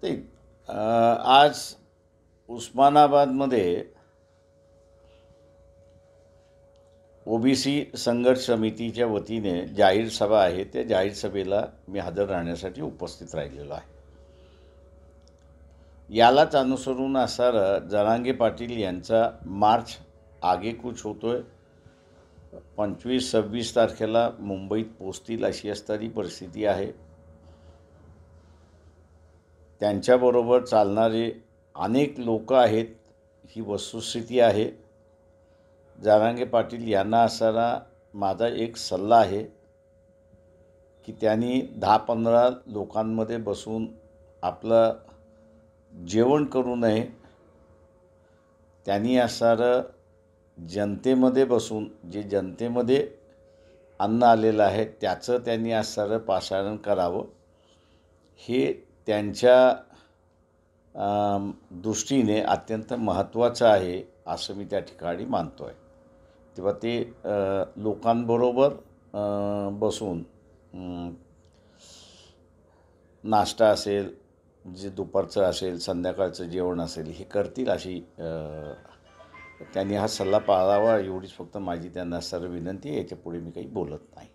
ते आज उस्मानाबादमध्ये ओबीसी संघर्ष समितीच्या वतीने जाहीर सभा आहे. त्या जाहीर सभेला मी हजर राहण्यासाठी उपस्थित राहिलेलो आहे. यालाच अनुसरून असणारा जरांगे पाटील यांचा मार्च आगेकूच होतोय. 25-26 तारखेला मुंबईत पोचतील अशी असणारी परिस्थिती आहे. त्यांच्याबरोबर चालणारे अनेक लोक आहेत, ही वस्तुस्थिती आहे. जरांगे पाटील यांना असणारा माझा एक सल्ला आहे की त्यांनी 10-15 लोकांमध्ये बसून आपलं जेवण करू नये. त्यांनी असणारं जनतेमध्ये बसून जे जनतेमध्ये अन्न आलेलं आहे त्याचं त्यांनी असणारं पाचारण करावं. हे त्यांच्या दृष्टीने अत्यंत महत्त्वाचं आहे असं मी त्या ठिकाणी मानतो आहे. तेव्हा ते लोकांबरोबर बसून नाश्ता असेल, जे दुपारचं असेल, संध्याकाळचं जेवण असेल, हे करतील अशी त्यांनी हा सल्ला पाळावा एवढीच फक्त माझी त्यांना सर्व विनंती आहे. याच्यापुढे मी काही बोलत नाही.